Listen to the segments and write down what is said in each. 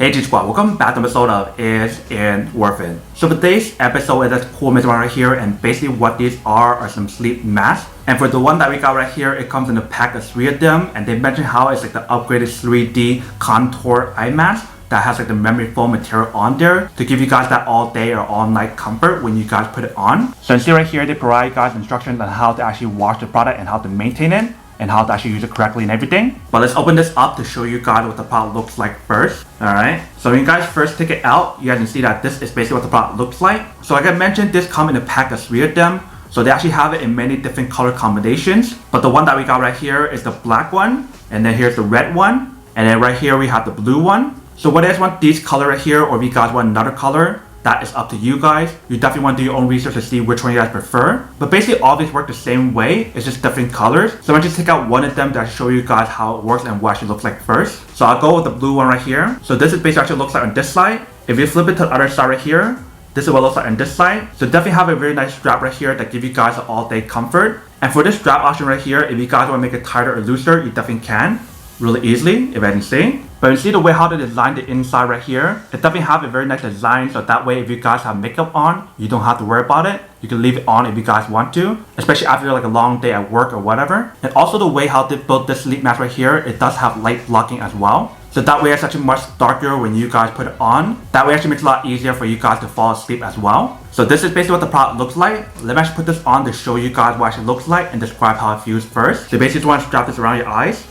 Hey G Squad, welcome back to an episode of Is It Worth It? So for today's episode is this cool mystery right here, and basically what these are some sleep masks. And for the one that we got right here, it comes in a pack of 3 of them, and they mention how it's like the upgraded 3D contour eye mask that has like the memory foam material on there to give you guys that all day or all night comfort when you guys put it on. So you see right here, they provide you guys instructions on how to actually wash the product and how to maintain it, and how to actually use it correctly and everything. But let's open this up to show you guys what the product looks like first. Alright, so when you guys first take it out, you guys can see that this is basically what the product looks like. So like I mentioned, this comes in a pack of 3 of them. So they actually have it in many different color combinations. But the one that we got right here is the black one, and then here's the red one, and then right here we have the blue one. So whether you guys want these color right here or if you guys want another color, that is up to you guys. You definitely want to do your own research to see which one you guys prefer. But basically all these work the same way, it's just different colors. So I'm just take out one of them to show you guys how it works and what it actually looks like first. So I'll go with the blue one right here. So this is basically actually looks like on this side. If you flip it to the other side right here, this is what it looks like on this side. So definitely have a very nice strap right here that give you guys an all day comfort. And for this strap option right here, if you guys want to make it tighter or looser, you definitely can really easily, if I can see. But you see the way how they design the inside right here, it definitely have a very nice design, so that way if you guys have makeup on, you don't have to worry about it. You can leave it on if you guys want to, especially after like a long day at work or whatever. And also the way how they built this sleep mask right here, it does have light blocking as well. So that way it's actually much darker when you guys put it on. That way actually makes it a lot easier for you guys to fall asleep as well. So this is basically what the product looks like. Let me actually put this on to show you guys what it actually looks like and describe how it feels first. So basically just want to strap this around your eyes.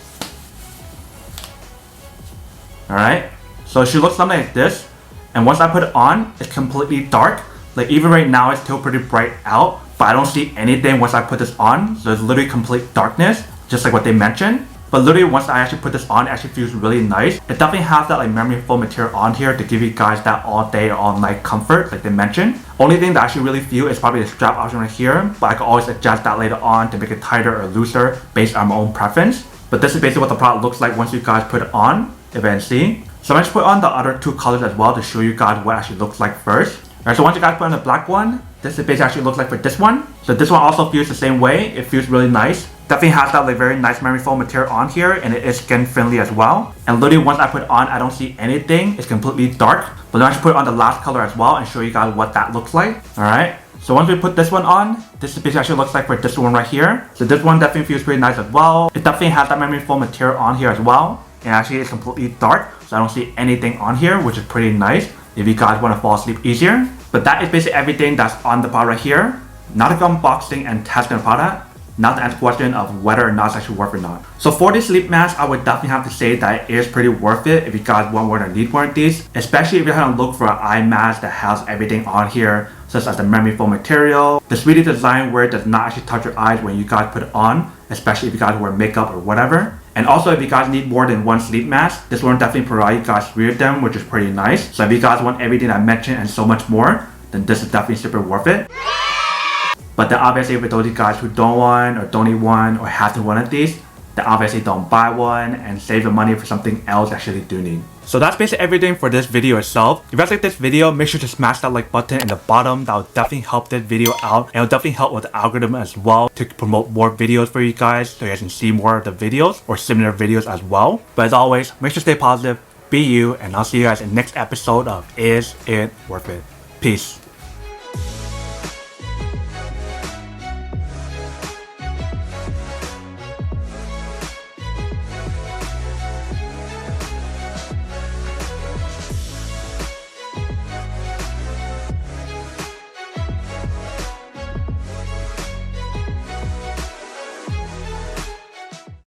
Alright, so it should look something like this, and once I put it on, it's completely dark. Like even right now it's still pretty bright out, but I don't see anything once I put this on, so it's literally complete darkness, just like what they mentioned. But literally once I actually put this on, it actually feels really nice. It definitely has that like memory foam material on here to give you guys that all day or all night comfort like they mentioned. Only thing that I actually really feel is probably the strap option right here, but I can always adjust that later on to make it tighter or looser based on my own preference. But this is basically what the product looks like once you guys put it on, if you can see. So I'm going to put on the other 2 colors as well to show you guys what it actually looks like first. Alright, so once you guys put on the black one, this is basically actually looks like for this one. So this one also feels the same way. It feels really nice. Definitely has that like very nice memory foam material on here, and it is skin friendly as well. And literally once I put it on, I don't see anything. It's completely dark. But then I should put on the last color as well and show you guys what that looks like. Alright. So once we put this one on, this basically actually looks like for this one right here. So this one definitely feels pretty nice as well. It definitely has that memory foam material on here as well. And actually it's completely dark, so I don't see anything on here, which is pretty nice if you guys want to fall asleep easier. But that is basically everything that's on the product right here. Now to go unboxing and testing the product. Now to answer the question of whether or not it's actually worth it or not. So for this sleep mask, I would definitely have to say that it is pretty worth it if you guys want one or need one of these. Especially if you're trying to look for an eye mask that has everything on here, such as the memory foam material, the 3D design where it does not actually touch your eyes when you guys put it on, especially if you guys wear makeup or whatever. And also if you guys need more than one sleep mask, this one definitely provides you guys 3 of them, which is pretty nice. So if you guys want everything I mentioned and so much more, then this is definitely super worth it. But then obviously for those of you guys who don't want or don't need one or have to one of these, then obviously don't buy one and save the money for something else you actually do need. So that's basically everything for this video itself. If you guys like this video, make sure to smash that like button in the bottom. That will definitely help this video out, and it will definitely help with the algorithm as well to promote more videos for you guys so you guys can see more of the videos or similar videos as well. But as always, make sure to stay positive, be you, and I'll see you guys in the next episode of Is It Worth It? Peace.